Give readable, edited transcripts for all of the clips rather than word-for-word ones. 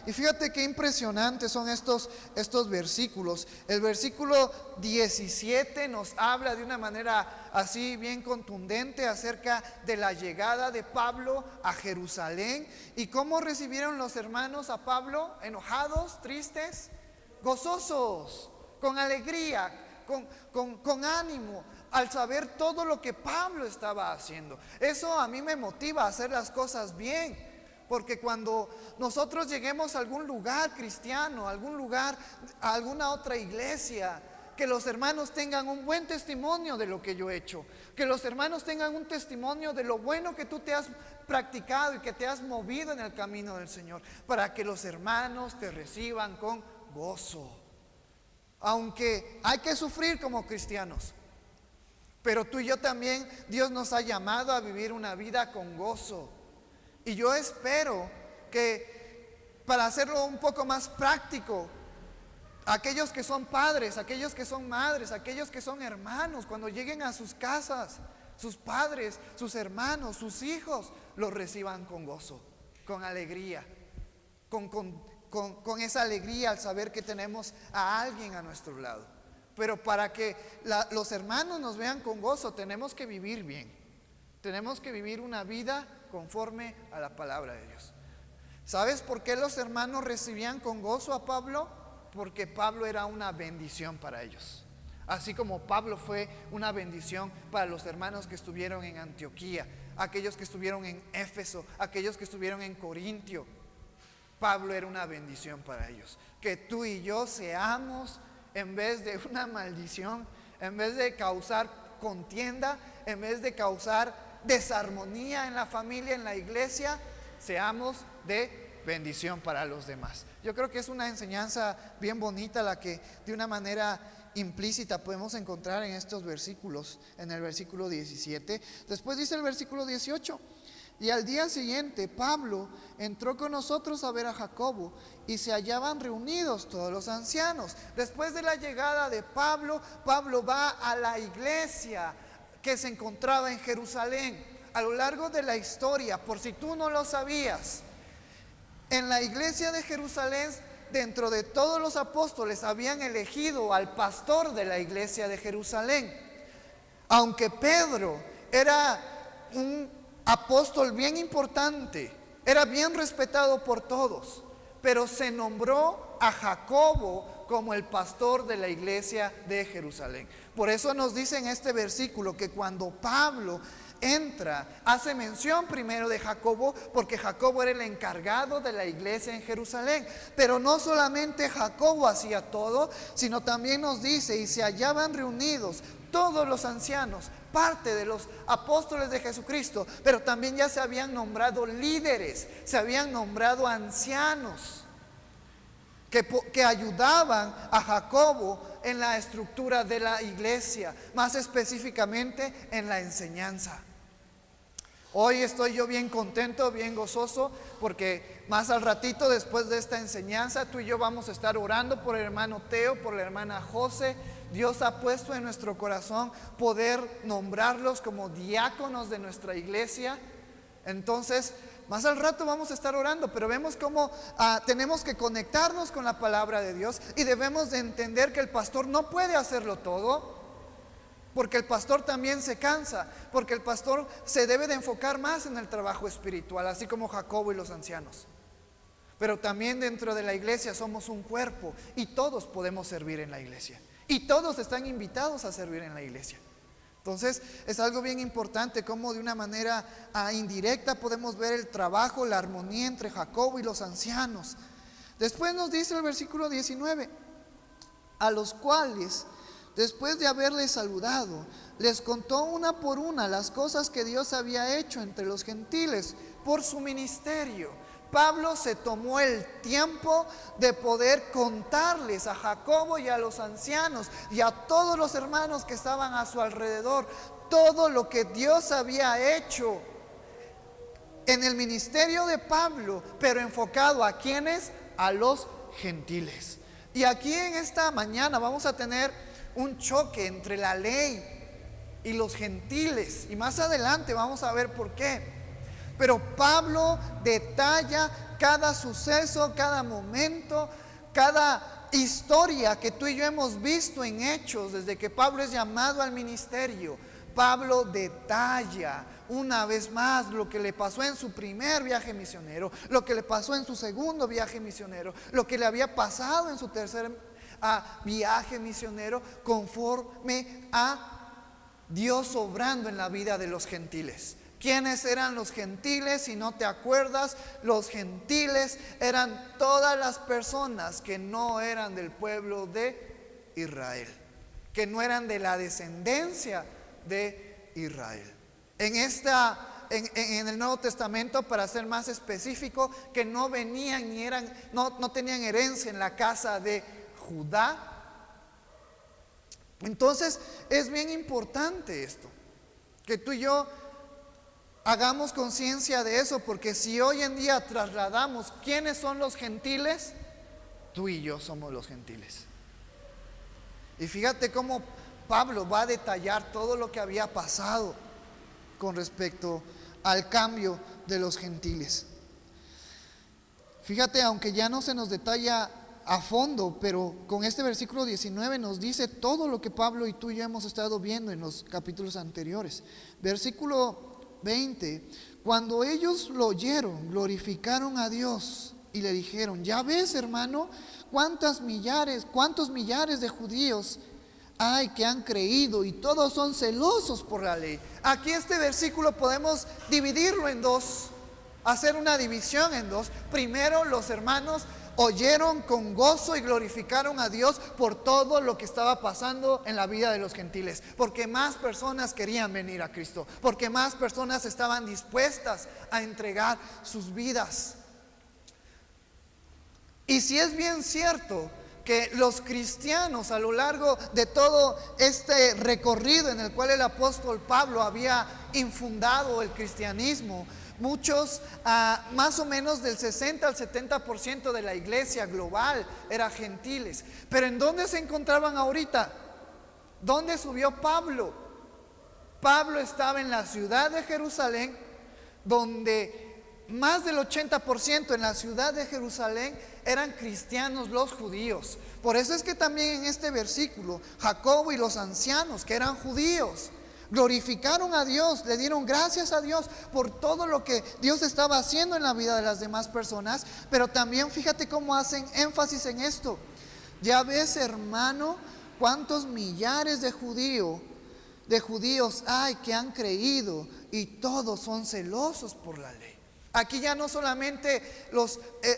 Y fíjate qué impresionantes son estos versículos. El versículo 17 nos habla de una manera así bien contundente acerca de la llegada de Pablo a Jerusalén. ¿Y cómo recibieron los hermanos a Pablo? ¿Enojados, tristes? Gozosos, con alegría, con ánimo, al saber todo lo que Pablo estaba haciendo. Eso a mí me motiva a hacer las cosas bien, porque cuando nosotros lleguemos a algún lugar cristiano, a algún lugar, a alguna otra iglesia, que los hermanos tengan un buen testimonio de lo que yo he hecho, que los hermanos tengan un testimonio de lo bueno que tú te has practicado y que te has movido en el camino del Señor, para que los hermanos te reciban con gozo. Aunque hay que sufrir como cristianos, pero tú y yo también, Dios nos ha llamado a vivir una vida con gozo. Y yo espero que, para hacerlo un poco más práctico, aquellos que son padres, aquellos que son madres, aquellos que son hermanos, cuando lleguen a sus casas, sus padres, sus hermanos, sus hijos, los reciban con gozo, con alegría, con esa alegría al saber que tenemos a alguien a nuestro lado. Pero para que los hermanos nos vean con gozo, tenemos que vivir bien. Tenemos que vivir una vida conforme a la palabra de Dios. ¿Sabes por qué los hermanos recibían con gozo a Pablo? Porque Pablo era una bendición para ellos. Así como Pablo fue una bendición para los hermanos que estuvieron en Antioquía, aquellos que estuvieron en Éfeso, aquellos que estuvieron en Corintio. Pablo era una bendición para ellos. Que tú y yo seamos, en vez de una maldición, en vez de causar contienda, en vez de causar desarmonía en la familia, en la iglesia, seamos de bendición para los demás. Yo creo que es una enseñanza bien bonita la que de una manera implícita podemos encontrar en estos versículos, en el versículo 17. Después dice el versículo 18: y al día siguiente Pablo entró con nosotros a ver a Jacobo, y se hallaban reunidos todos los ancianos. Después de la llegada de Pablo, Pablo va a la iglesia que se encontraba en Jerusalén. A lo largo de la historia, por si tú no lo sabías, en la iglesia de Jerusalén, dentro de todos los apóstoles, habían elegido al pastor de la iglesia de Jerusalén. Aunque Pedro era un apóstol bien importante, era bien respetado por todos, pero se nombró a Jacobo como el pastor de la iglesia de Jerusalén. Por eso nos dice en este versículo que cuando Pablo entra, hace mención primero de Jacobo, porque Jacobo era el encargado de la iglesia en Jerusalén. Pero no solamente Jacobo hacía todo, sino también nos dice: y se hallaban reunidos todos los ancianos, parte de los apóstoles de Jesucristo, pero también ya se habían nombrado líderes, se habían nombrado ancianos que ayudaban a Jacobo en la estructura de la iglesia, más específicamente en la enseñanza. Hoy estoy yo bien contento, bien gozoso, porque más al ratito, después de esta enseñanza, tú y yo vamos a estar orando por el hermano Teo, por la hermana José. Dios ha puesto en nuestro corazón poder nombrarlos como diáconos de nuestra iglesia. Entonces, más al rato vamos a estar orando, pero vemos cómo tenemos que conectarnos con la palabra de Dios, y debemos de entender que el pastor no puede hacerlo todo, porque el pastor también se cansa, porque el pastor se debe de enfocar más en el trabajo espiritual, así como Jacobo y los ancianos. Pero también dentro de la iglesia somos un cuerpo, y todos podemos servir en la iglesia, y todos están invitados a servir en la iglesia. Entonces es algo bien importante como de una manera indirecta podemos ver el trabajo, la armonía entre Jacobo y los ancianos. Después nos dice el versículo 19: a los cuales, después de haberles saludado, les contó una por una las cosas que Dios había hecho entre los gentiles por su ministerio. Pablo se tomó el tiempo de poder contarles a Jacobo y a los ancianos y a todos los hermanos que estaban a su alrededor todo lo que Dios había hecho en el ministerio de Pablo, pero enfocado a ¿quiénes? A los gentiles. Y aquí en esta mañana vamos a tener un choque entre la ley y los gentiles, y más adelante vamos a ver por qué. Pero Pablo detalla cada suceso, cada momento, cada historia que tú y yo hemos visto en Hechos, desde que Pablo es llamado al ministerio, Pablo detalla una vez más lo que le pasó en su primer viaje misionero, lo que le pasó en su segundo viaje misionero, lo que le había pasado en su tercer viaje misionero, conforme a Dios obrando en la vida de los gentiles. ¿Quiénes eran los gentiles? Si no te acuerdas, los gentiles eran todas las personas que no eran del pueblo de Israel, que no eran de la descendencia de Israel. En el Nuevo Testamento, para ser más específico, que no venían ni no tenían herencia en la casa de Judá. Entonces es bien importante esto, que tú y yo hagamos conciencia de eso, porque si hoy en día trasladamos quiénes son los gentiles, tú y yo somos los gentiles. Y fíjate cómo Pablo va a detallar todo lo que había pasado con respecto al cambio de los gentiles. Fíjate, aunque ya no se nos detalla a fondo, pero con este versículo 19 nos dice todo lo que Pablo y tú y yo hemos estado viendo en los capítulos anteriores. Versículo 20: cuando ellos lo oyeron, glorificaron a Dios y le dijeron: ya ves, hermano, cuántos millares de judíos hay que han creído y todos son celosos por la ley. Aquí este versículo podemos dividirlo en dos, hacer una división en dos. Primero, los hermanos oyeron con gozo y glorificaron a Dios por todo lo que estaba pasando en la vida de los gentiles, porque más personas querían venir a Cristo, porque más personas estaban dispuestas a entregar sus vidas. Y si es bien cierto que los cristianos, a lo largo de todo este recorrido en el cual el apóstol Pablo había infundado el cristianismo, muchos, más o menos del 60 al 70% de la iglesia global eran gentiles. Pero ¿en dónde se encontraban ahorita? ¿Dónde subió Pablo? Pablo estaba en la ciudad de Jerusalén, donde más del 80% en la ciudad de Jerusalén eran cristianos, los judíos. Por eso es que también en este versículo, Jacobo y los ancianos, que eran judíos, glorificaron a Dios, le dieron gracias a Dios por todo lo que Dios estaba haciendo en la vida de las demás personas. Pero también fíjate cómo hacen énfasis en esto: ya ves, hermano, cuántos millares de judíos hay que han creído y todos son celosos por la ley. Aquí ya no solamente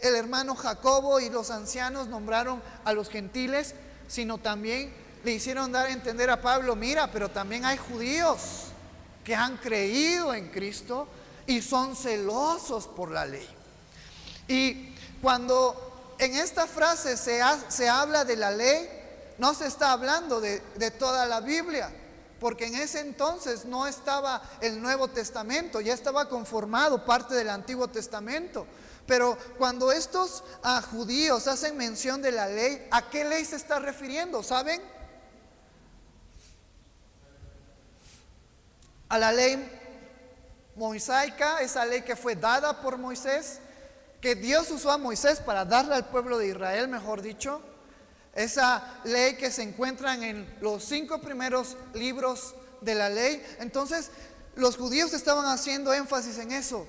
el hermano Jacobo y los ancianos nombraron a los gentiles, sino también le hicieron dar a entender a Pablo: mira, pero también hay judíos que han creído en Cristo y son celosos por la ley. Y cuando en esta frase se habla de la ley, no se está hablando de toda la Biblia, porque en ese entonces no estaba el Nuevo Testamento, ya estaba conformado parte del Antiguo Testamento. Pero cuando estos judíos hacen mención de la ley, ¿a qué ley se está refiriendo? ¿Saben? A la ley mosaica, esa ley que fue dada por Moisés, que Dios usó a Moisés para darle al pueblo de Israel, mejor dicho. Esa ley que se encuentra en los 5 primeros libros de la ley. Entonces los judíos estaban haciendo énfasis en eso.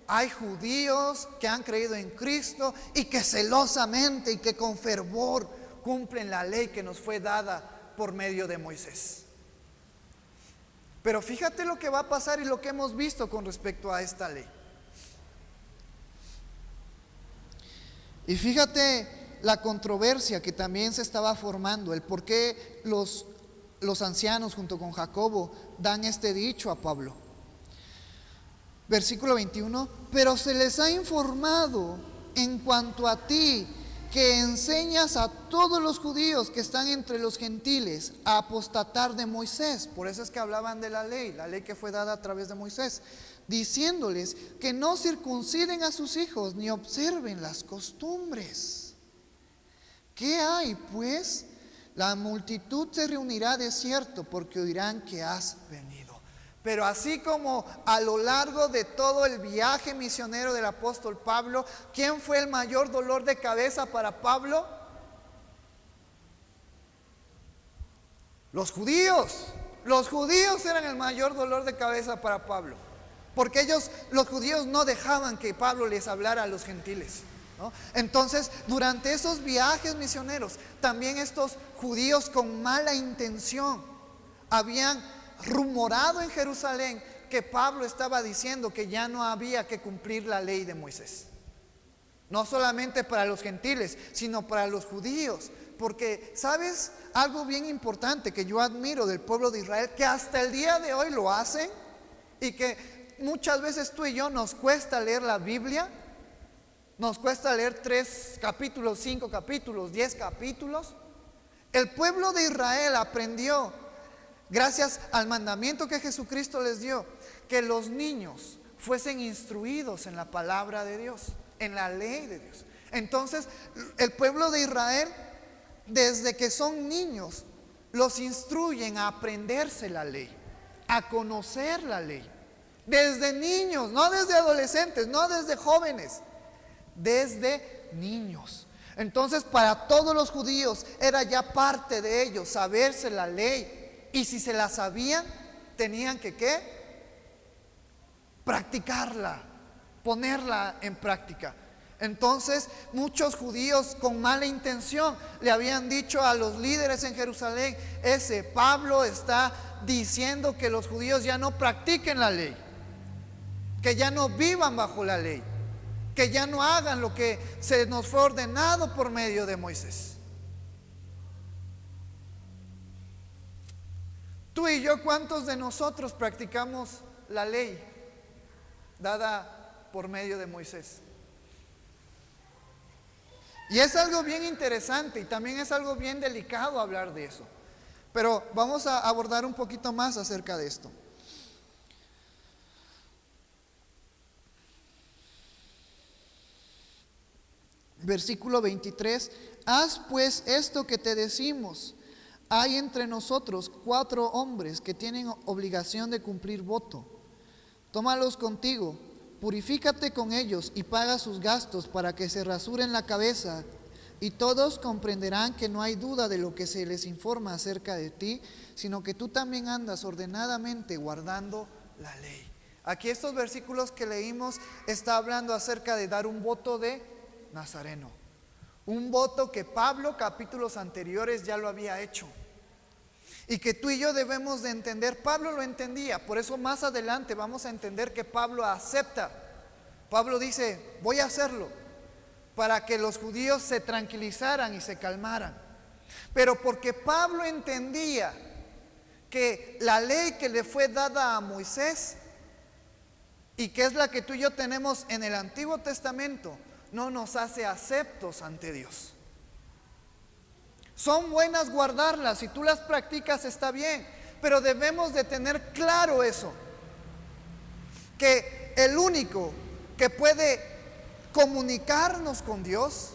Hay judíos que han creído en Cristo y que celosamente y que con fervor cumplen la ley que nos fue dada por medio de Moisés. Pero fíjate lo que va a pasar y lo que hemos visto con respecto a esta ley. Y fíjate la controversia que también se estaba formando, el por qué los ancianos junto con Jacobo dan este dicho a Pablo. Versículo 21: pero se les ha informado en cuanto a ti, que enseñas a todos los judíos que están entre los gentiles a apostatar de Moisés. Por eso es que hablaban de la ley que fue dada a través de Moisés, diciéndoles que no circunciden a sus hijos ni observen las costumbres. ¿Qué hay pues? La multitud se reunirá de cierto, porque oirán que has venido. Pero así como a lo largo de todo el viaje misionero del apóstol Pablo, ¿quién fue el mayor dolor de cabeza para Pablo? Los judíos. Los judíos eran el mayor dolor de cabeza para Pablo, porque los judíos no dejaban que Pablo les hablara a los gentiles, ¿no? Entonces, durante esos viajes misioneros, también estos judíos con mala intención habían rumorado en Jerusalén que Pablo estaba diciendo que ya no había que cumplir la ley de Moisés. No solamente para los gentiles, sino para los judíos. Porque, ¿sabes algo bien importante que yo admiro del pueblo de Israel? Que hasta el día de hoy lo hacen, y que muchas veces tú y yo nos cuesta leer la Biblia. Nos cuesta leer 3 capítulos, 5 capítulos, 10 capítulos. El pueblo de Israel aprendió, gracias al mandamiento que Jesucristo les dio, que los niños fuesen instruidos en la palabra de Dios, en la ley de Dios. Entonces, el pueblo de Israel, desde que son niños, los instruyen a aprenderse la ley, a conocer la ley. Desde niños, no desde adolescentes, no desde jóvenes, desde niños. Entonces, para todos los judíos era ya parte de ellos saberse la ley. Y si se la sabían, tenían que ¿qué? Practicarla, ponerla en práctica. Entonces, muchos judíos con mala intención le habían dicho a los líderes en Jerusalén: ese Pablo está diciendo que los judíos ya no practiquen la ley, que ya no vivan bajo la ley, que ya no hagan lo que se nos fue ordenado por medio de Moisés. Tú y yo, ¿cuántos de nosotros practicamos la ley dada por medio de Moisés? Y es algo bien interesante, y también es algo bien delicado hablar de eso. Pero vamos a abordar un poquito más acerca de esto. Versículo 23: haz pues esto que te decimos. Hay entre nosotros 4 hombres que tienen obligación de cumplir voto. Tómalos contigo, purifícate con ellos y paga sus gastos para que se rasuren la cabeza, y todos comprenderán que no hay duda de lo que se les informa acerca de ti, sino que tú también andas ordenadamente guardando la ley. Aquí estos versículos que leímos está hablando acerca de dar un voto de nazareno, un voto que Pablo capítulos anteriores ya lo había hecho, y que tú y yo debemos de entender. Pablo lo entendía, por eso más adelante vamos a entender que Pablo acepta. Pablo dice: voy a hacerlo, para que los judíos se tranquilizaran y se calmaran. Pero porque Pablo entendía que la ley que le fue dada a Moisés, y que es la que tú y yo tenemos en el Antiguo Testamento, no nos hace aceptos ante Dios. Son buenas guardarlas, si tú las practicas está bien, pero debemos de tener claro eso, que el único que puede comunicarnos con Dios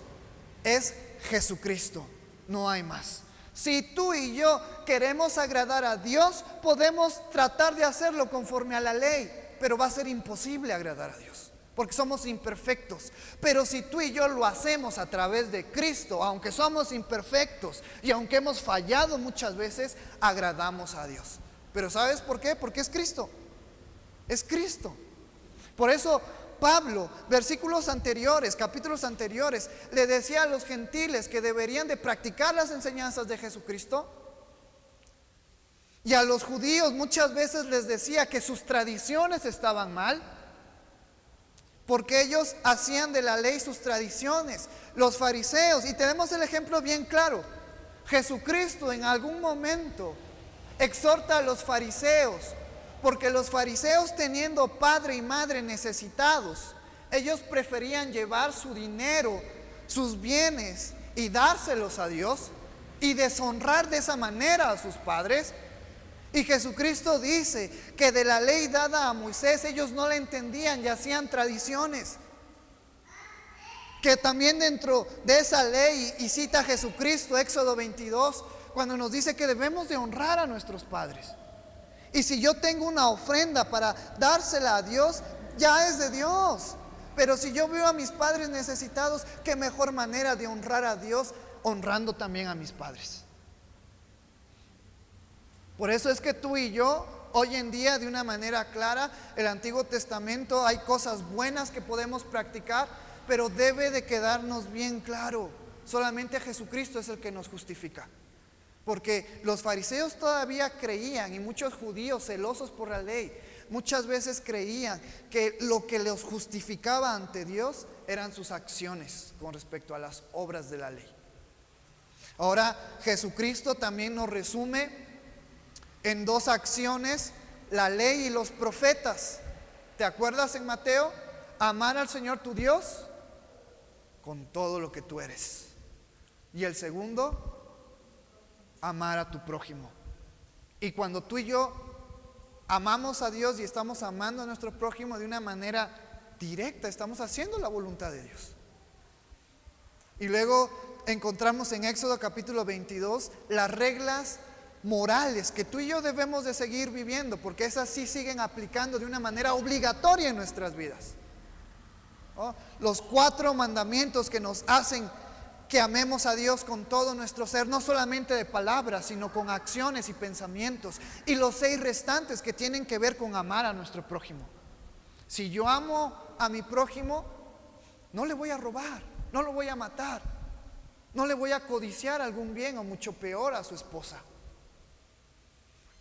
es Jesucristo, no hay más. Si tú y yo queremos agradar a Dios, podemos tratar de hacerlo conforme a la ley, pero va a ser imposible agradar a Dios, porque somos imperfectos. Pero si tú y yo lo hacemos a través de Cristo, aunque somos imperfectos y aunque hemos fallado muchas veces, agradamos a Dios. Pero ¿sabes por qué? Porque es Cristo. Es Cristo. Por eso Pablo, versículos anteriores, capítulos anteriores, le decía a los gentiles que deberían de practicar las enseñanzas de Jesucristo. Y a los judíos muchas veces les decía que sus tradiciones estaban mal, porque ellos hacían de la ley sus tradiciones. Los fariseos, y tenemos el ejemplo bien claro, Jesucristo en algún momento exhorta a los fariseos, porque los fariseos, teniendo padre y madre necesitados, ellos preferían llevar su dinero, sus bienes, y dárselos a Dios, y deshonrar de esa manera a sus padres. Y Jesucristo dice que de la ley dada a Moisés ellos no la entendían y hacían tradiciones. Que también dentro de esa ley, y cita a Jesucristo, Éxodo 22, cuando nos dice que debemos de honrar a nuestros padres. Y si yo tengo una ofrenda para dársela a Dios, ya es de Dios. Pero si yo veo a mis padres necesitados, qué mejor manera de honrar a Dios honrando también a mis padres. Por eso es que tú y yo, hoy en día, de una manera clara, el Antiguo Testamento, hay cosas buenas que podemos practicar, pero debe de quedarnos bien claro, solamente Jesucristo es el que nos justifica. Porque los fariseos todavía creían, y muchos judíos celosos por la ley, muchas veces creían que lo que los justificaba ante Dios eran sus acciones con respecto a las obras de la ley. Ahora Jesucristo también nos resume en dos acciones, la ley y los profetas. ¿Te acuerdas en Mateo? Amar al Señor tu Dios con todo lo que tú eres. Y el segundo, amar a tu prójimo. Y cuando tú y yo amamos a Dios y estamos amando a nuestro prójimo de una manera directa, estamos haciendo la voluntad de Dios. Y luego encontramos en Éxodo capítulo 22 las reglas morales que tú y yo debemos de seguir viviendo, porque esas sí siguen aplicando de una manera obligatoria en nuestras vidas. ¿No? Los 4 mandamientos que nos hacen que amemos a Dios con todo nuestro ser, no solamente de palabras, sino con acciones y pensamientos. Y los 6 restantes que tienen que ver con amar a nuestro prójimo. Si yo amo a mi prójimo, no le voy a robar, no lo voy a matar, no le voy a codiciar algún bien, o mucho peor a su esposa.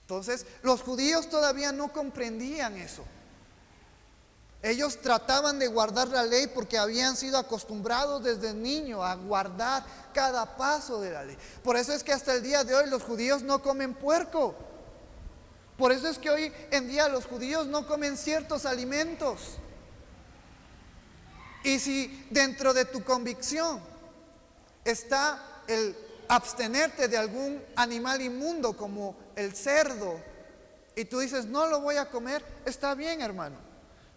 Entonces, los judíos todavía no comprendían eso. Ellos trataban de guardar la ley porque habían sido acostumbrados desde niño a guardar cada paso de la ley. Por eso es que hasta el día de hoy los judíos no comen puerco. Por eso es que hoy en día los judíos no comen ciertos alimentos. Y si dentro de tu convicción está el abstenerte de algún animal inmundo como el cerdo, y tú dices, no lo voy a comer, está bien, hermano.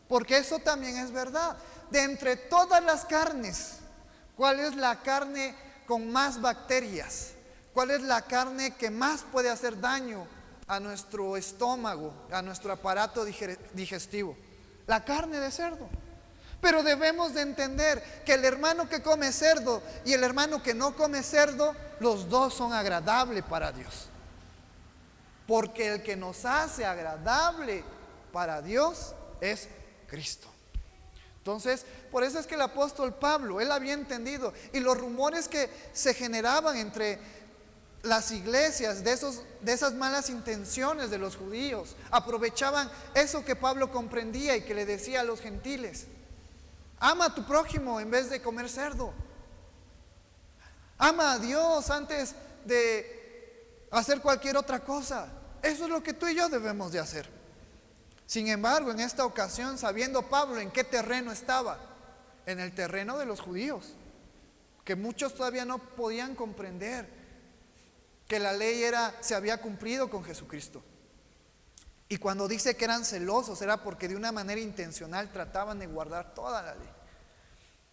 Porque eso también es verdad. De entre todas las carnes, ¿cuál es la carne con más bacterias? ¿Cuál es la carne que más puede hacer daño a nuestro estómago, a nuestro aparato digestivo? La carne de cerdo. Pero debemos de entender que el hermano que come cerdo y el hermano que no come cerdo, los dos son agradables para Dios. Porque el que nos hace agradable para Dios es Cristo. Entonces, por eso es que el apóstol Pablo, él había entendido, y los rumores que se generaban entre las iglesias de esas malas intenciones de los judíos, aprovechaban eso que Pablo comprendía y que le decía a los gentiles: ama a tu prójimo en vez de comer cerdo, ama a Dios antes de hacer cualquier otra cosa. Eso es lo que tú y yo debemos de hacer. Sin embargo, en esta ocasión, sabiendo Pablo en qué terreno estaba, en el terreno de los judíos, que muchos todavía no podían comprender que la ley se había cumplido con Jesucristo. Y cuando dice que eran celosos, era porque de una manera intencional trataban de guardar toda la ley.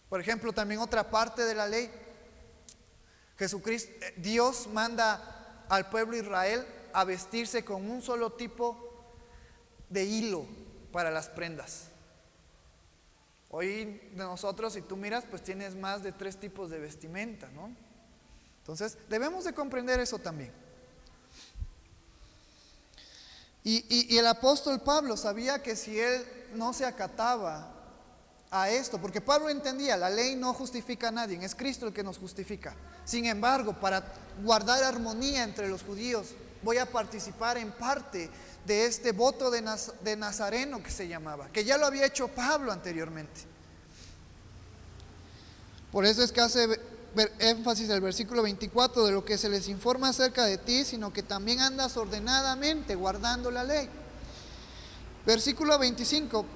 Por ejemplo, también otra parte de la ley, Dios manda al pueblo de Israel a vestirse con un solo tipo de hilo para las prendas. Hoy de nosotros, si tú miras, pues tienes más de 3 tipos de vestimenta, ¿no? Entonces debemos de comprender eso también. Y el apóstol Pablo sabía que si él no se acataba a esto, porque Pablo entendía, la ley no justifica a nadie, es Cristo el que nos justifica. Sin embargo, para guardar armonía entre los judíos, voy a participar en parte de este voto de Nazareno que se llamaba, que ya lo había hecho Pablo anteriormente. Por eso es que hace énfasis el versículo 24, de lo que se les informa acerca de ti, sino que también andas ordenadamente guardando la ley. Versículo 25.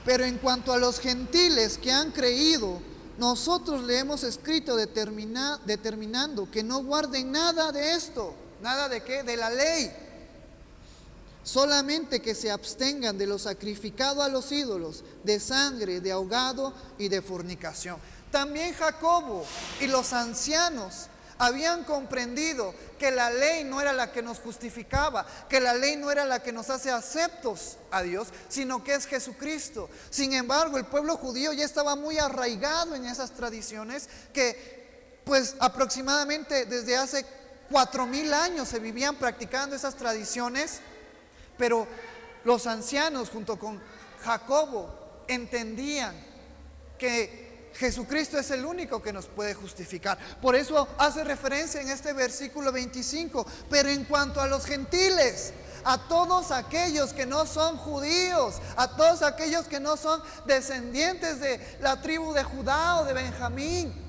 Pero en cuanto a los gentiles que han creído, nosotros le hemos escrito determinando que no guarden nada de esto. ¿Nada de qué? De la ley. Solamente que se abstengan de lo sacrificado a los ídolos, de sangre, de ahogado y de fornicación. También Jacobo y los ancianos Habían comprendido que la ley no era la que nos justificaba, que la ley no era la que nos hace aceptos a Dios, sino que es Jesucristo. Sin embargo, el pueblo judío ya estaba muy arraigado en esas tradiciones que pues aproximadamente desde hace 4000 años se vivían practicando esas tradiciones, pero los ancianos junto con Jacobo entendían que Jesucristo es el único que nos puede justificar. Por eso hace referencia en este versículo 25, pero en cuanto a los gentiles, a todos aquellos que no son judíos, a todos aquellos que no son descendientes de la tribu de Judá o de Benjamín,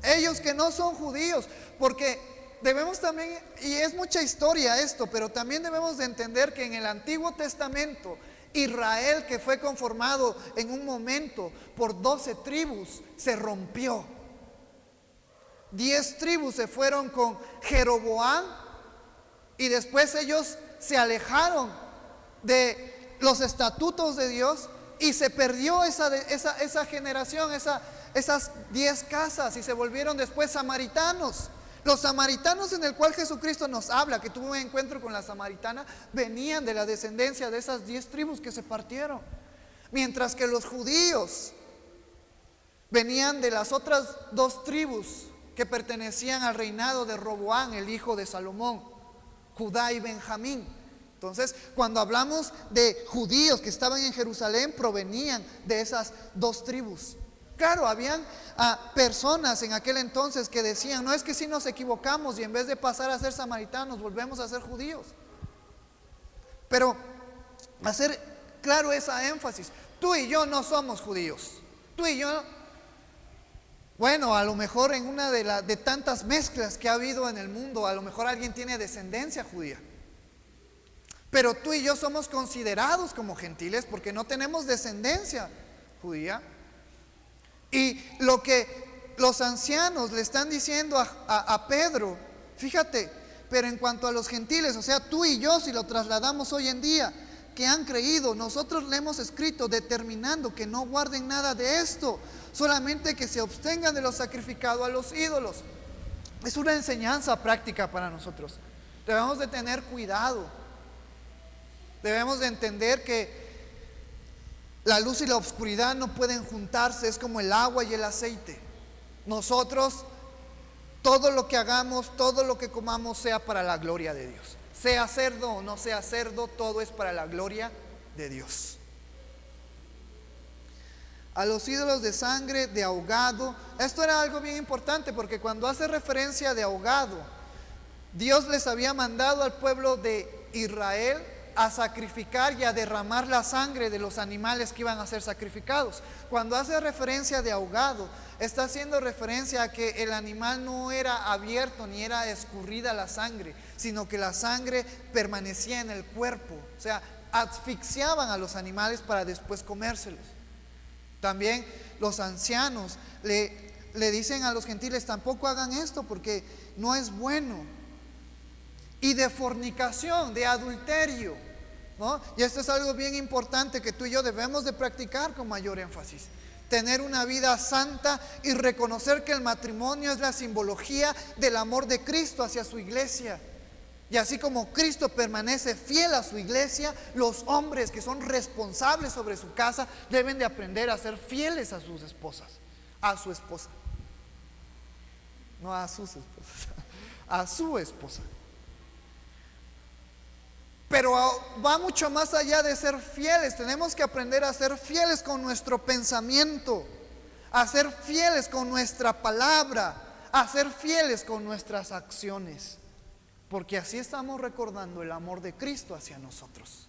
ellos que no son judíos, porque debemos también, y es mucha historia esto, pero también debemos de entender que en el Antiguo Testamento Israel, que fue conformado en un momento por 12 tribus, se rompió. 10 tribus se fueron con Jeroboam y después ellos se alejaron de los estatutos de Dios y se perdió esa generación, esas 10 casas, y se volvieron después samaritanos. Los samaritanos en el cual Jesucristo nos habla, que tuvo un encuentro con la samaritana, venían de la descendencia de esas 10 tribus que se partieron. Mientras que los judíos venían de las otras 2 tribus que pertenecían al reinado de Roboam, el hijo de Salomón, Judá y Benjamín. Entonces, cuando hablamos de judíos que estaban en Jerusalén, provenían de esas 2 tribus. Claro, habían personas en aquel entonces que decían, no, es que si nos equivocamos y en vez de pasar a ser samaritanos volvemos a ser judíos. Pero hacer claro esa énfasis, tú y yo no somos judíos. Tú y yo, bueno, a lo mejor en una de tantas mezclas que ha habido en el mundo, a lo mejor alguien tiene descendencia judía. Pero tú y yo somos considerados como gentiles porque no tenemos descendencia judía. Y lo que los ancianos le están diciendo a Pedro, fíjate, pero en cuanto a los gentiles, o sea, tú y yo, si lo trasladamos hoy en día, que han creído, nosotros le hemos escrito determinando que no guarden nada de esto, solamente que se abstengan de lo sacrificado a los ídolos. Es una enseñanza práctica para nosotros. Debemos de tener cuidado. Debemos de entender que la luz y la oscuridad no pueden juntarse, es como el agua y el aceite. Nosotros, todo lo que hagamos, todo lo que comamos, sea para la gloria de Dios. Sea cerdo o no sea cerdo, todo es para la gloria de Dios. A los ídolos de sangre, de ahogado, esto era algo bien importante, porque cuando hace referencia de ahogado, Dios les había mandado al pueblo de Israel a sacrificar y a derramar la sangre de los animales que iban a ser sacrificados. Cuando hace referencia de ahogado, está haciendo referencia a que el animal no era abierto ni era escurrida la sangre, sino que la sangre permanecía en el cuerpo. O sea, asfixiaban a los animales para después comérselos. También los ancianos le dicen a los gentiles, tampoco hagan esto porque no es bueno. Y de fornicación, de adulterio, ¿no? Y esto es algo bien importante que tú y yo debemos de practicar con mayor énfasis. Tener una vida santa y reconocer que el matrimonio es la simbología del amor de Cristo hacia su iglesia. Y así como Cristo permanece fiel a su iglesia, los hombres que son responsables sobre su casa deben de aprender a ser fieles a sus esposas, a su esposa. No a sus esposas, a su esposa. Pero va mucho más allá de ser fieles. Tenemos que aprender a ser fieles con nuestro pensamiento, a ser fieles con nuestra palabra, a ser fieles con nuestras acciones, porque así estamos recordando el amor de Cristo hacia nosotros.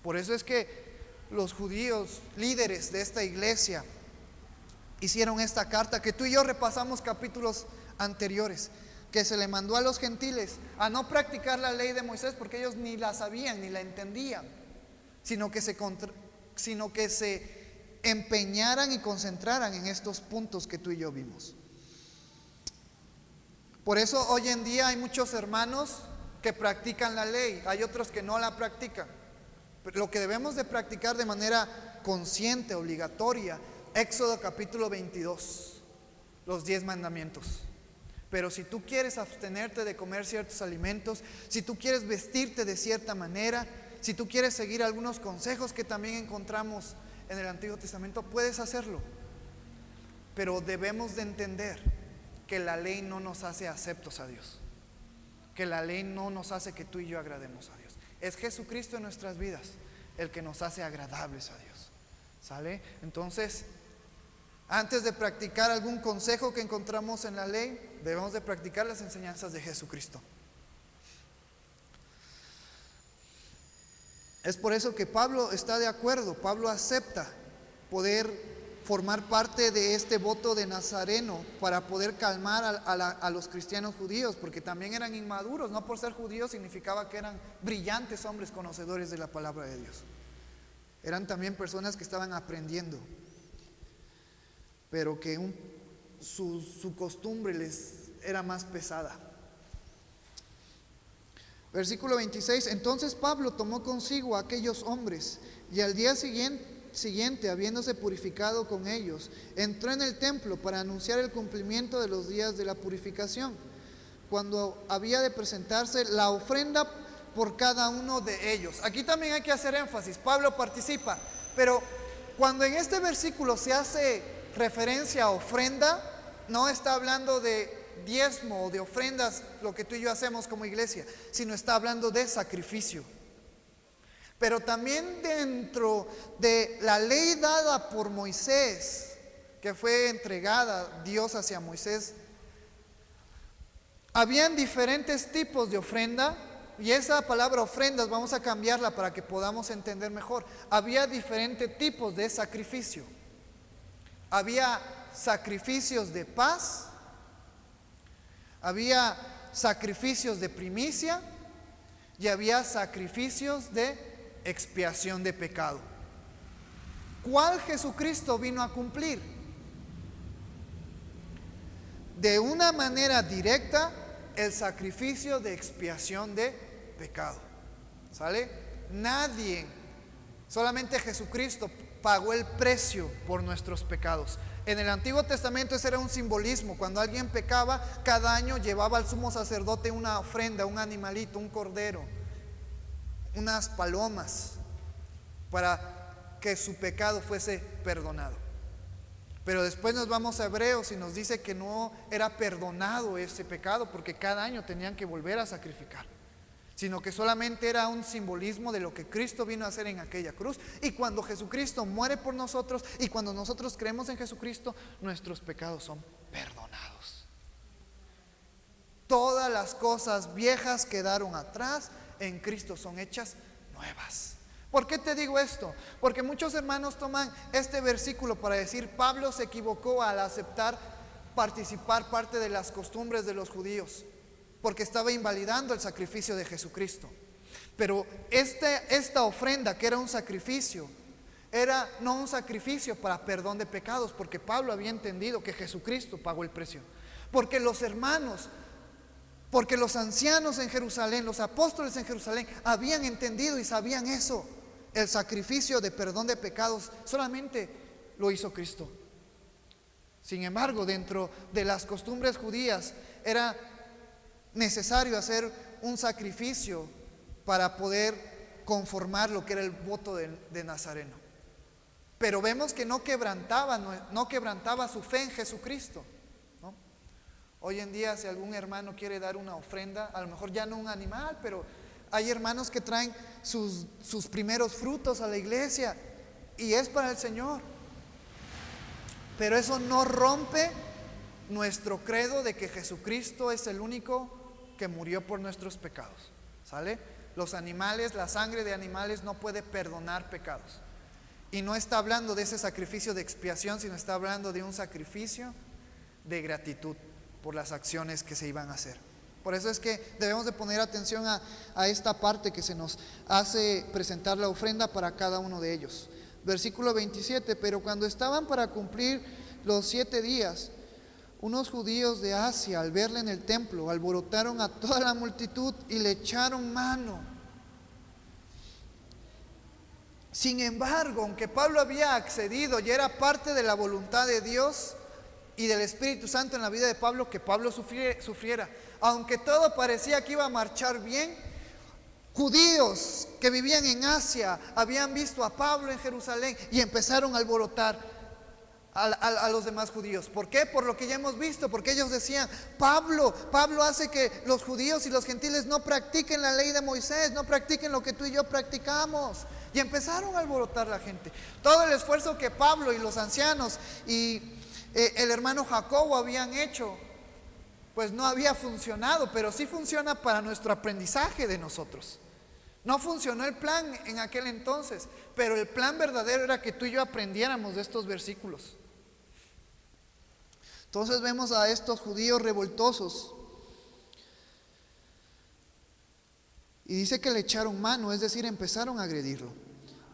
Por eso es que los judíos, líderes de esta iglesia, hicieron esta carta que tú y yo repasamos capítulos anteriores, que se le mandó a los gentiles a no practicar la ley de Moisés, porque ellos ni la sabían ni la entendían, sino que se empeñaran y concentraran en estos puntos que tú y yo vimos. Por eso hoy en día hay muchos hermanos que practican la ley, hay otros que no la practican. Pero lo que debemos de practicar de manera consciente, obligatoria, Éxodo capítulo 22. los 10 mandamientos. Pero si tú quieres abstenerte de comer ciertos alimentos, si tú quieres vestirte de cierta manera, si tú quieres seguir algunos consejos que también encontramos en el Antiguo Testamento, puedes hacerlo. Pero debemos de entender que la ley no nos hace aceptos a Dios, que la ley no nos hace que tú y yo agrademos a Dios. Es Jesucristo en nuestras vidas el que nos hace agradables a Dios. ¿Sale? Entonces, antes de practicar algún consejo que encontramos en la ley, debemos de practicar las enseñanzas de Jesucristo. Es por eso que Pablo está de acuerdo, Pablo acepta poder formar parte de este voto de Nazareno para poder calmar a los cristianos judíos, porque también eran inmaduros. No por ser judíos significaba que eran brillantes hombres conocedores de la palabra de Dios. Eran también personas que estaban aprendiendo, pero que su costumbre les era más pesada. Versículo 26. Entonces Pablo tomó consigo a aquellos hombres, y al día siguiente, habiéndose purificado con ellos, entró en el templo para anunciar el cumplimiento de los días de la purificación, cuando había de presentarse la ofrenda por cada uno de ellos. Aquí también hay que hacer énfasis, Pablo participa, pero cuando en este versículo se hace referencia a ofrenda, no está hablando de diezmo o de ofrendas, lo que tú y yo hacemos como iglesia, sino está hablando de sacrificio. Pero también dentro de la ley dada por Moisés, que fue entregada Dios hacia Moisés, habían diferentes tipos de ofrenda. Y esa palabra ofrendas vamos a cambiarla para que podamos entender mejor. Había diferentes tipos de sacrificio. Había sacrificios de paz, había sacrificios de primicia y había sacrificios de expiación de pecado. ¿Cuál Jesucristo vino a cumplir? De una manera directa, el sacrificio de expiación de pecado. ¿Sale? Nadie, solamente Jesucristo pagó el precio por nuestros pecados. En el Antiguo Testamento ese era un simbolismo. Cuando alguien pecaba, cada año llevaba al sumo sacerdote una ofrenda, un animalito, un cordero, unas palomas, para que su pecado fuese perdonado. Pero después nos vamos a Hebreos y nos dice que no era perdonado ese pecado, porque cada año tenían que volver a sacrificar, sino que solamente era un simbolismo de lo que Cristo vino a hacer en aquella cruz. Y cuando Jesucristo muere por nosotros y cuando nosotros creemos en Jesucristo, nuestros pecados son perdonados. Todas las cosas viejas quedaron atrás, en Cristo son hechas nuevas. ¿Por qué te digo esto? Porque muchos hermanos toman este versículo para decir: Pablo se equivocó al aceptar participar parte de las costumbres de los judíos, porque estaba invalidando el sacrificio de Jesucristo. Pero esta ofrenda, que era un sacrificio, era no un sacrificio para perdón de pecados, porque Pablo había entendido que Jesucristo pagó el precio. Porque los hermanos, porque los ancianos en Jerusalén, los apóstoles en Jerusalén habían entendido y sabían eso. El sacrificio de perdón de pecados solamente lo hizo Cristo. Sin embargo, dentro de las costumbres judías era necesario hacer un sacrificio para poder conformar lo que era el voto de Nazareno. Pero vemos que no quebrantaba su fe en Jesucristo, ¿no? Hoy en día, si algún hermano quiere dar una ofrenda, a lo mejor ya no un animal, pero hay hermanos que traen sus primeros frutos a la iglesia y es para el Señor. Pero eso no rompe nuestro credo de que Jesucristo es el único que murió por nuestros pecados. ¿Sale? Los animales, la sangre de animales no puede perdonar pecados. Y no está hablando de ese sacrificio de expiación, sino está hablando de un sacrificio de gratitud por las acciones que se iban a hacer. Por eso es que debemos de poner atención a esta parte que se nos hace presentar la ofrenda para cada uno de ellos. Versículo 27, pero cuando estaban para cumplir los 7 días, unos judíos de Asia, al verle en el templo, alborotaron a toda la multitud y le echaron mano. Sin embargo, aunque Pablo había accedido y era parte de la voluntad de Dios, y del Espíritu Santo en la vida de Pablo que Pablo sufriera. Aunque todo parecía que iba a marchar bien, judíos que vivían en Asia habían visto a Pablo en Jerusalén y empezaron a alborotar a los demás judíos. ¿Por qué? Por lo que ya hemos visto, porque ellos decían, Pablo hace que los judíos y los gentiles no practiquen la ley de Moisés, no practiquen lo que tú y yo practicamos. Y empezaron a alborotar la gente. Todo el esfuerzo que Pablo y los ancianos y el hermano Jacobo habían hecho, pues no había funcionado, pero sí funciona para nuestro aprendizaje de nosotros. No funcionó el plan en aquel entonces, pero el plan verdadero era que tú y yo aprendiéramos de estos versículos. Entonces vemos a estos judíos revoltosos y dice que le echaron mano, es decir, empezaron a agredirlo,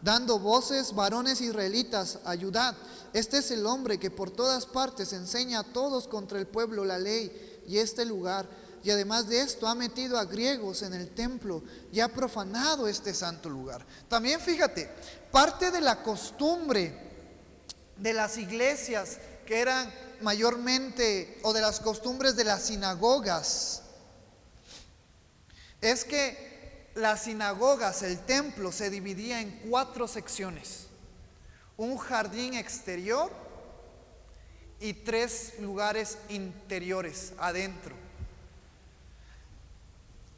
dando voces: varones israelitas, ayudad, este es el hombre que por todas partes enseña a todos contra el pueblo la ley y este lugar, y además de esto ha metido a griegos en el templo y ha profanado este santo lugar. También fíjate, parte de la costumbre de las iglesias que eran mayormente, o de las costumbres de las sinagogas, es que las sinagogas, el templo, se dividía en 4 secciones: un jardín exterior y 3 lugares interiores adentro.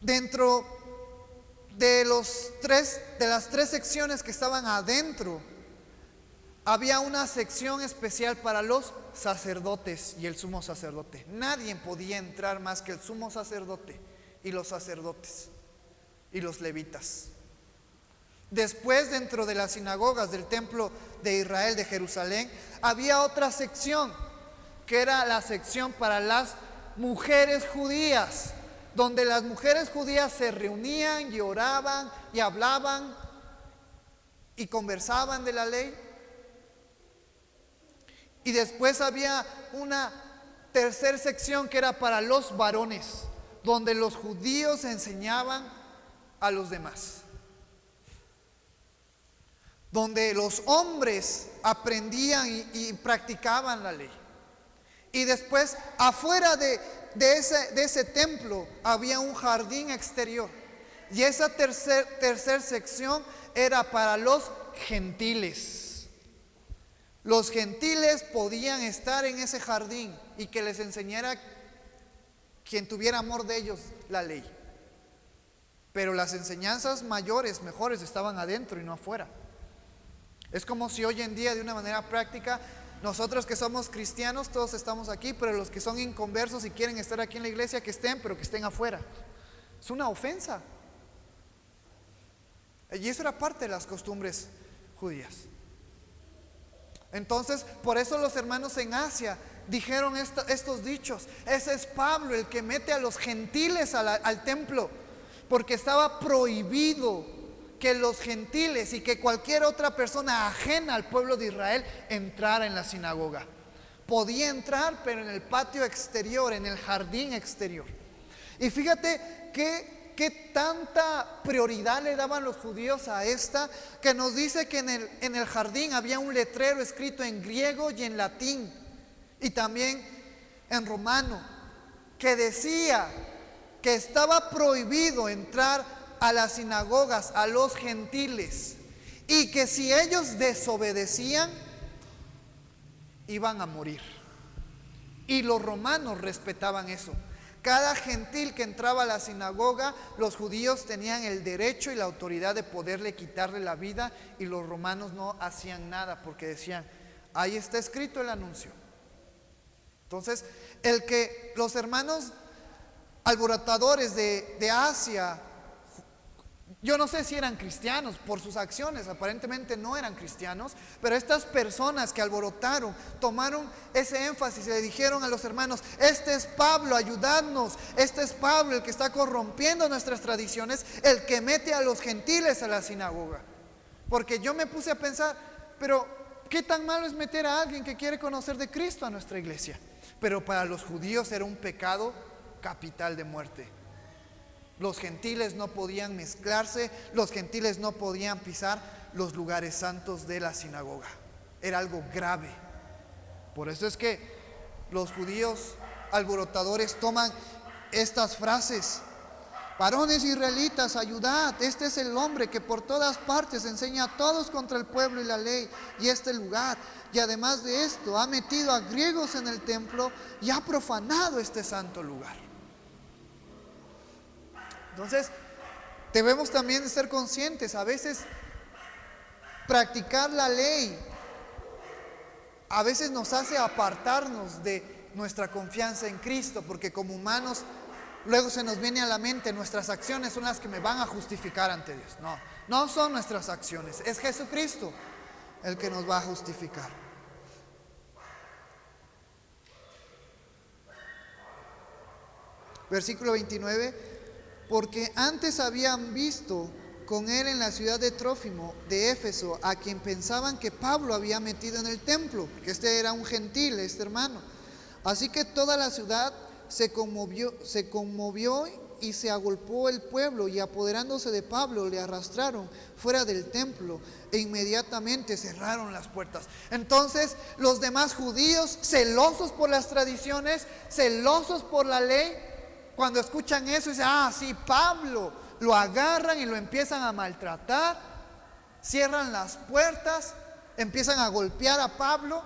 Dentro de las 3 secciones que estaban adentro, había una sección especial para los sacerdotes y el sumo sacerdote. Nadie podía entrar más que el sumo sacerdote y los sacerdotes y los levitas. Después, dentro de las sinagogas del templo de Israel de Jerusalén, había otra sección que era la sección para las mujeres judías, donde las mujeres judías se reunían y oraban y hablaban y conversaban de la ley. Y después había una tercera sección que era para los varones, donde los judíos enseñaban a los demás, donde los hombres aprendían y practicaban la ley. Y después, afuera de ese templo había un jardín exterior, y esa tercera sección era para los gentiles. Los gentiles podían estar en ese jardín y que les enseñara quien tuviera amor de ellos la ley. Pero las enseñanzas mayores, mejores, estaban adentro y no afuera. Es como si hoy en día, de una manera práctica, nosotros que somos cristianos, todos estamos aquí, pero los que son inconversos y quieren estar aquí en la iglesia, que estén, pero que estén afuera. Es una ofensa. Y eso era parte de las costumbres judías. Entonces, por eso los hermanos en Asia dijeron estos dichos: ese es Pablo, el que mete a los gentiles al templo, porque estaba prohibido que los gentiles y que cualquier otra persona ajena al pueblo de Israel entrara en la sinagoga. Podía entrar, pero en el patio exterior, en el jardín exterior. Y fíjate qué tanta prioridad le daban los judíos a esta, que nos dice que en el jardín había un letrero escrito en griego y en latín, y también en romano, que decía que estaba prohibido entrar a las sinagogas a los gentiles, y que si ellos desobedecían iban a morir. Y los romanos respetaban eso. Cada gentil que entraba a la sinagoga, los judíos tenían el derecho y la autoridad de poderle quitarle la vida, y los romanos no hacían nada porque decían: ahí está escrito el anuncio. Entonces, el que los hermanos alborotadores de Asia, yo no sé si eran cristianos por sus acciones, aparentemente no eran cristianos, pero estas personas que alborotaron tomaron ese énfasis y le dijeron a los hermanos: este es Pablo, ayudadnos, este es Pablo el que está corrompiendo nuestras tradiciones, el que mete a los gentiles a la sinagoga. Porque yo me puse a pensar, pero ¿qué tan malo es meter a alguien que quiere conocer de Cristo a nuestra iglesia? Pero para los judíos era un pecado capital de muerte. Los gentiles no podían mezclarse, los gentiles no podían pisar los lugares santos de la sinagoga. Era algo grave. Por eso es que los judíos alborotadores toman estas frases: varones israelitas, ayudad, este es el hombre que por todas partes enseña a todos contra el pueblo y la ley y este lugar. Y además de esto, ha metido a griegos en el templo y ha profanado este santo lugar. Entonces, debemos también ser conscientes. A veces practicar la ley a veces nos hace apartarnos de nuestra confianza en Cristo, porque como humanos luego se nos viene a la mente: nuestras acciones son las que me van a justificar ante Dios. No son nuestras acciones, es Jesucristo el que nos va a justificar. Versículo 29: porque antes habían visto con él en la ciudad de Trófimo de Éfeso a quien pensaban que Pablo había metido en el templo, porque este era un gentil, este hermano. Así que toda la ciudad se conmovió y se agolpó el pueblo, y apoderándose de Pablo le arrastraron fuera del templo e inmediatamente cerraron las puertas. Entonces los demás judíos, celosos por las tradiciones, celosos por la ley, cuando escuchan eso dicen: sí, Pablo. Lo agarran y lo empiezan a maltratar, cierran las puertas, empiezan a golpear a Pablo.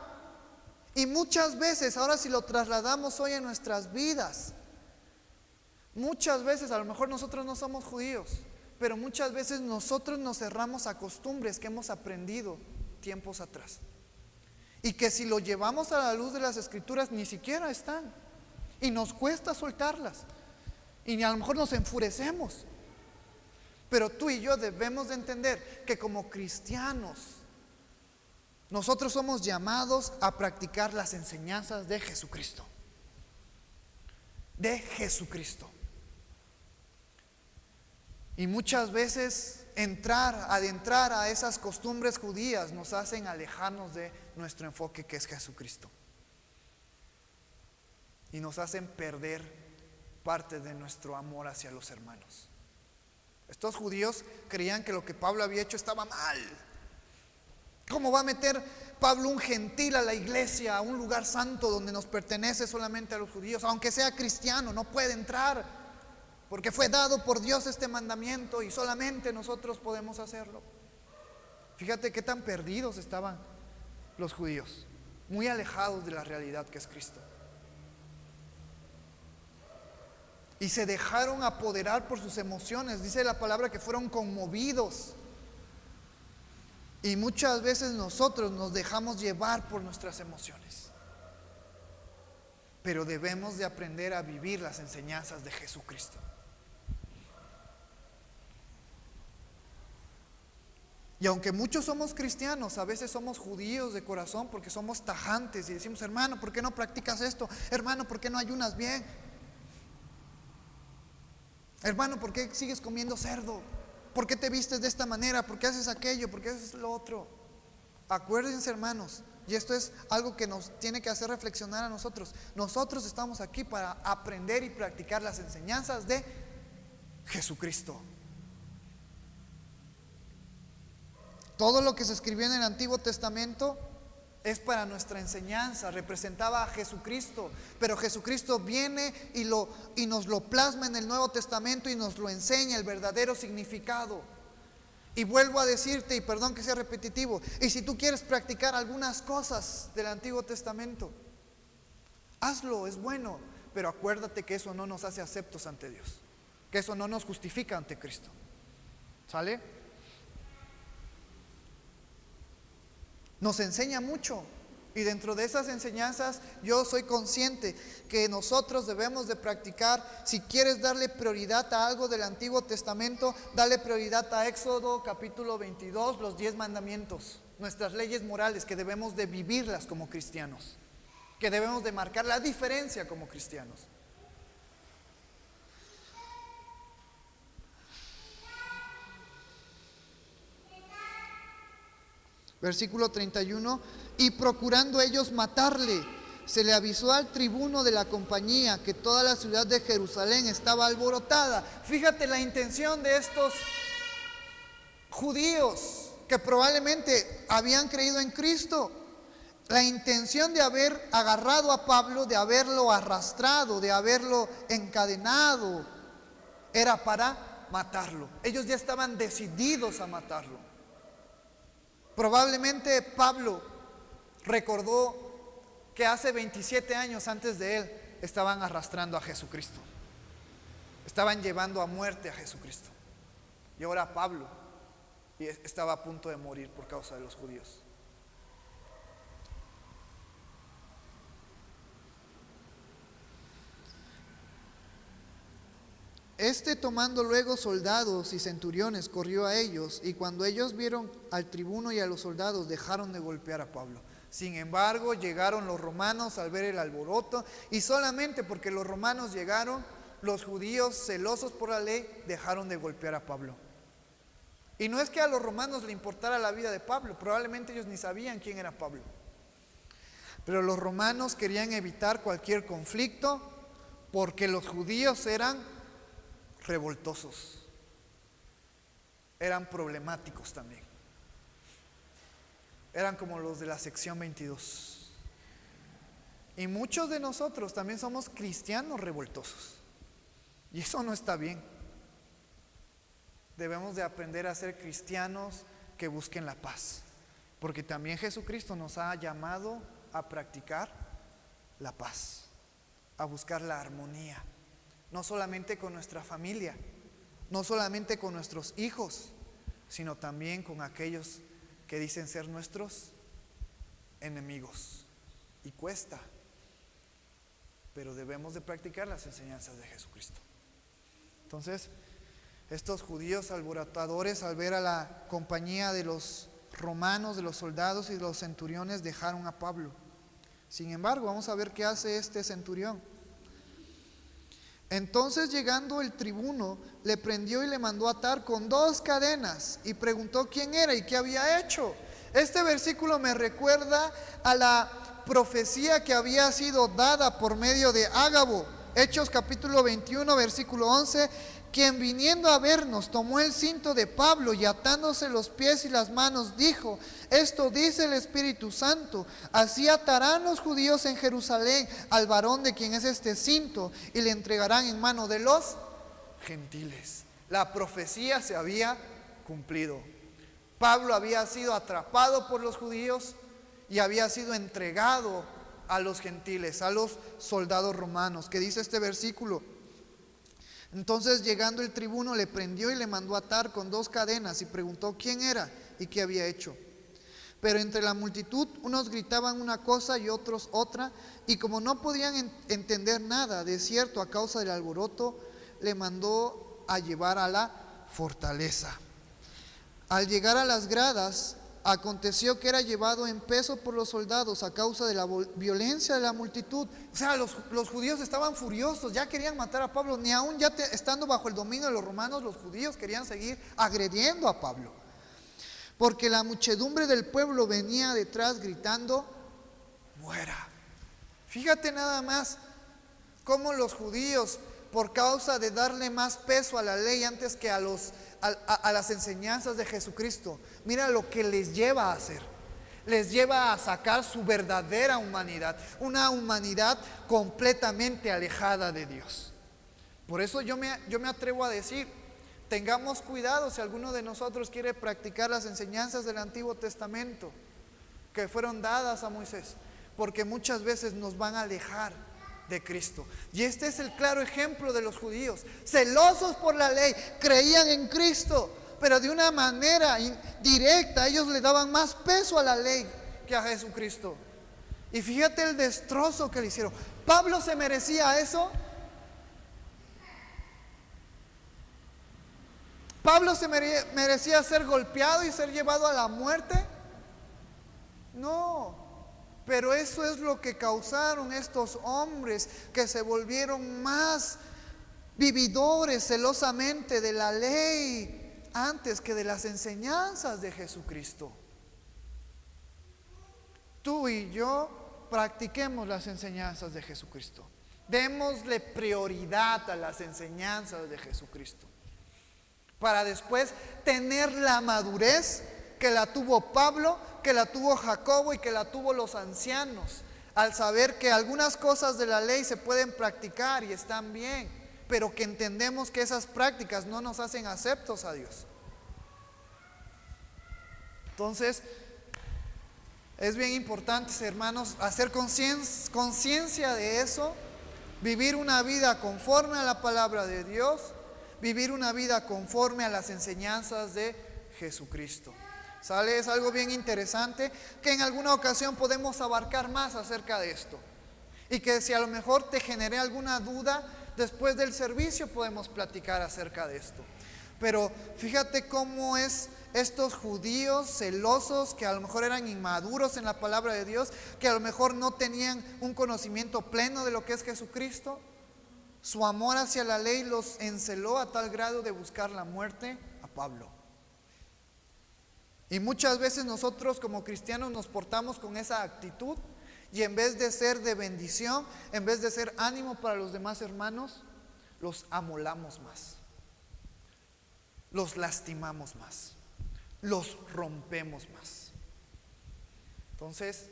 Y muchas veces, ahora si lo trasladamos hoy en nuestras vidas, muchas veces, a lo mejor nosotros no somos judíos, pero muchas veces nosotros nos cerramos a costumbres que hemos aprendido tiempos atrás, y que si lo llevamos a la luz de las Escrituras ni siquiera están, y nos cuesta soltarlas, y a lo mejor nos enfurecemos. Pero tú y yo debemos de entender que como cristianos nosotros somos llamados a practicar las enseñanzas de Jesucristo. De Jesucristo. Y muchas veces adentrar a esas costumbres judías nos hacen alejarnos de nuestro enfoque, que es Jesucristo. Y nos hacen perder parte de nuestro amor hacia los hermanos. Estos judíos creían que lo que Pablo había hecho estaba mal. ¿Cómo va a meter Pablo un gentil a la iglesia, a un lugar santo donde nos pertenece solamente a los judíos? Aunque sea cristiano, no puede entrar, porque fue dado por Dios este mandamiento y solamente nosotros podemos hacerlo. Fíjate qué tan perdidos estaban los judíos, muy alejados de la realidad que es Cristo. Y se dejaron apoderar por sus emociones. Dice la palabra que fueron conmovidos. Y muchas veces nosotros nos dejamos llevar por nuestras emociones. Pero debemos de aprender a vivir las enseñanzas de Jesucristo. Y aunque muchos somos cristianos, a veces somos judíos de corazón, porque somos tajantes y decimos: hermano, ¿por qué no practicas esto? Hermano, ¿por qué no ayunas bien? Hermano, ¿por qué sigues comiendo cerdo? ¿Por qué te vistes de esta manera? ¿Por qué haces aquello? ¿Por qué haces lo otro? Acuérdense, hermanos, y esto es algo que nos tiene que hacer reflexionar a nosotros. Nosotros estamos aquí para aprender y practicar las enseñanzas de Jesucristo. Todo lo que se escribió en el Antiguo Testamento es para nuestra enseñanza, representaba a Jesucristo, pero Jesucristo viene y nos lo plasma en el Nuevo Testamento y nos lo enseña el verdadero significado. Y vuelvo a decirte, y perdón que sea repetitivo, y si tú quieres practicar algunas cosas del Antiguo Testamento, hazlo, es bueno, pero acuérdate que eso no nos hace aceptos ante Dios, que eso no nos justifica ante Cristo. ¿Sale? Nos enseña mucho, y dentro de esas enseñanzas yo soy consciente que nosotros debemos de practicar. Si quieres darle prioridad a algo del Antiguo Testamento, dale prioridad a Éxodo capítulo 22, los 10 mandamientos, nuestras leyes morales, que debemos de vivirlas como cristianos, que debemos de marcar la diferencia como cristianos. Versículo 31: y procurando ellos matarle, se le avisó al tribuno de la compañía que toda la ciudad de Jerusalén estaba alborotada. Fíjate la intención de estos judíos que probablemente habían creído en Cristo. La intención de haber agarrado a Pablo, de haberlo arrastrado, de haberlo encadenado, era para matarlo. Ellos ya estaban decididos a matarlo. Probablemente Pablo recordó que hace 27 años antes de él estaban arrastrando a Jesucristo. Estaban llevando a muerte a Jesucristo. Y ahora Pablo estaba a punto de morir por causa de los judíos. Tomando luego soldados y centuriones, corrió a ellos, y cuando ellos vieron al tribuno y a los soldados, dejaron de golpear a Pablo. Sin embargo, llegaron los romanos al ver el alboroto, y solamente porque los romanos llegaron, los judíos, celosos por la ley, dejaron de golpear a Pablo. Y no es que a los romanos le importara la vida de Pablo, probablemente ellos ni sabían quién era Pablo. Pero los romanos querían evitar cualquier conflicto, porque los judíos eran revoltosos, eran problemáticos también, eran como los de la sección 22. Y muchos de nosotros también somos cristianos revoltosos, y eso no está bien. Debemos de aprender a ser cristianos que busquen la paz, porque también Jesucristo nos ha llamado a practicar la paz, a buscar la armonía. No solamente con nuestra familia, no solamente con nuestros hijos, sino también con aquellos que dicen ser nuestros enemigos. Y cuesta, pero debemos de practicar las enseñanzas de Jesucristo. Entonces, estos judíos alborotadores, al ver a la compañía de los romanos, de los soldados y de los centuriones, dejaron a Pablo. Sin embargo, vamos a ver qué hace este centurión. Entonces, llegando el tribuno, le prendió y le mandó atar con 2 cadenas, y preguntó quién era y qué había hecho. Este versículo me recuerda a la profecía que había sido dada por medio de Ágabo. Hechos capítulo 21, versículo 11. Quien viniendo a vernos tomó el cinto de Pablo y atándose los pies y las manos dijo: esto dice el Espíritu Santo, así atarán los judíos en Jerusalén al varón de quien es este cinto, y le entregarán en mano de los gentiles. La profecía se había cumplido. Pablo había sido atrapado por los judíos y había sido entregado a los gentiles, a los soldados romanos. ¿Qué dice este versículo? Entonces, llegando el tribuno, le prendió y le mandó atar con 2 cadenas, y preguntó quién era y qué había hecho. Pero entre la multitud unos gritaban una cosa y otros otra, y como no podían entender nada, de cierto a causa del alboroto, le mandó a llevar a la fortaleza. Al llegar a las gradas, aconteció que era llevado en peso por los soldados a causa de la violencia de la multitud. O sea, los judíos estaban furiosos, ya querían matar a Pablo. Ni aún ya estando bajo el dominio de los romanos, los judíos querían seguir agrediendo a Pablo, porque la muchedumbre del pueblo venía detrás gritando: muera. Fíjate nada más cómo los judíos, por causa de darle más peso a la ley antes que a las enseñanzas de Jesucristo, mira lo que les lleva a hacer. Les lleva a sacar su verdadera humanidad, una humanidad completamente alejada de Dios. Por eso yo me atrevo a decir, tengamos cuidado si alguno de nosotros quiere practicar las enseñanzas del Antiguo Testamento que fueron dadas a Moisés, porque muchas veces nos van a alejar de Cristo. Y este es el claro ejemplo de los judíos, celosos por la ley, creían en Cristo, pero de una manera directa. Ellos le daban más peso a la ley que a Jesucristo. Y fíjate el destrozo que le hicieron. ¿Pablo se merecía eso? ¿Pablo se merecía ser golpeado y ser llevado a la muerte? No. Pero eso es lo que causaron estos hombres, que se volvieron más vividores celosamente de la ley antes que de las enseñanzas de Jesucristo. Tú y yo practiquemos las enseñanzas de Jesucristo. Démosle prioridad a las enseñanzas de Jesucristo, para después tener la madurez que la tuvo Pablo, que la tuvo Jacobo y que la tuvo los ancianos, al saber que algunas cosas de la ley se pueden practicar y están bien, pero que entendemos que esas prácticas no nos hacen aceptos a Dios. Entonces, es bien importante, hermanos, hacer conciencia de eso, vivir una vida conforme a la palabra de Dios, vivir una vida conforme a las enseñanzas de Jesucristo. ¿Sale? Es algo bien interesante que en alguna ocasión podemos abarcar más acerca de esto. Y que si a lo mejor te generé alguna duda, después del servicio podemos platicar acerca de esto. Pero fíjate cómo es estos judíos celosos, que a lo mejor eran inmaduros en la palabra de Dios, que a lo mejor no tenían un conocimiento pleno de lo que es Jesucristo. Su amor hacia la ley los enceló a tal grado de buscar la muerte a Pablo. Y muchas veces nosotros como cristianos nos portamos con esa actitud, y en vez de ser de bendición, en vez de ser ánimo para los demás hermanos, los amolamos más, los lastimamos más, los rompemos más. Entonces,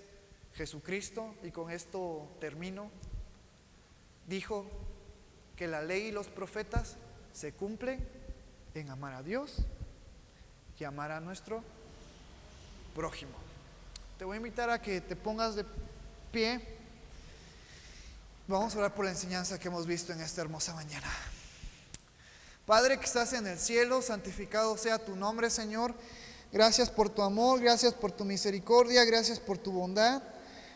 Jesucristo, y con esto termino, dijo que la ley y los profetas se cumplen en amar a Dios y amar a nuestro prójimo. Te voy a invitar a que te pongas de pie. Vamos a orar por la enseñanza que hemos visto en esta hermosa mañana. Padre que estás en el cielo, santificado sea tu nombre, Señor. Gracias por tu amor, gracias por tu misericordia, gracias por tu bondad.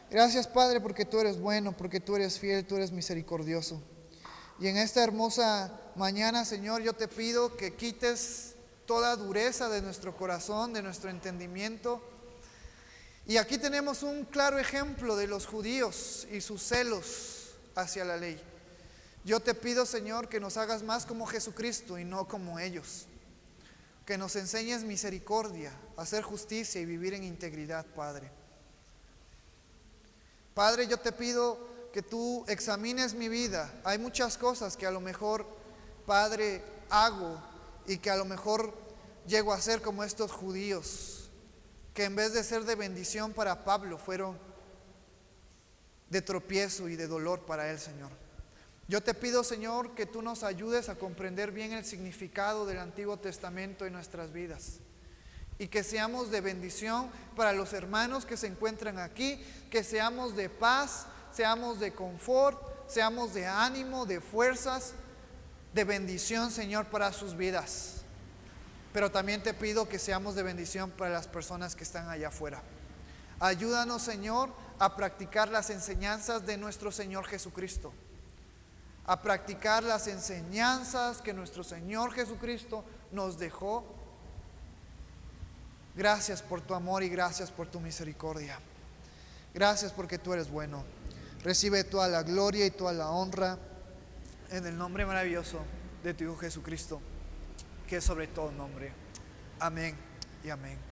Gracias, Padre, porque tú eres bueno, porque tú eres fiel, tú eres misericordioso. Y en esta hermosa mañana, Señor, yo te pido que quites toda dureza de nuestro corazón, de nuestro entendimiento. Y aquí tenemos un claro ejemplo de los judíos y sus celos hacia la ley. Yo te pido, Señor, que nos hagas más como Jesucristo y no como ellos. Que nos enseñes misericordia, hacer justicia y vivir en integridad, Padre. Padre, yo te pido que tú examines mi vida. Hay muchas cosas que a lo mejor, Padre, hago y que a lo mejor llego a ser como estos judíos, que en vez de ser de bendición para Pablo, fueron de tropiezo y de dolor para él, Señor. Yo te pido, Señor, que tú nos ayudes a comprender bien el significado del Antiguo Testamento en nuestras vidas, y que seamos de bendición para los hermanos que se encuentran aquí, que seamos de paz, seamos de confort, seamos de ánimo, de fuerzas, de bendición, Señor, para sus vidas. Pero también te pido que seamos de bendición para las personas que están allá afuera. Ayúdanos, Señor, a practicar las enseñanzas de nuestro Señor Jesucristo, a practicar las enseñanzas que nuestro Señor Jesucristo nos dejó. Gracias por tu amor y gracias por tu misericordia. Gracias porque tú eres bueno. Recibe toda la gloria y toda la honra en el nombre maravilloso de tu Hijo Jesucristo, que es sobre todo nombre. Amén y amén.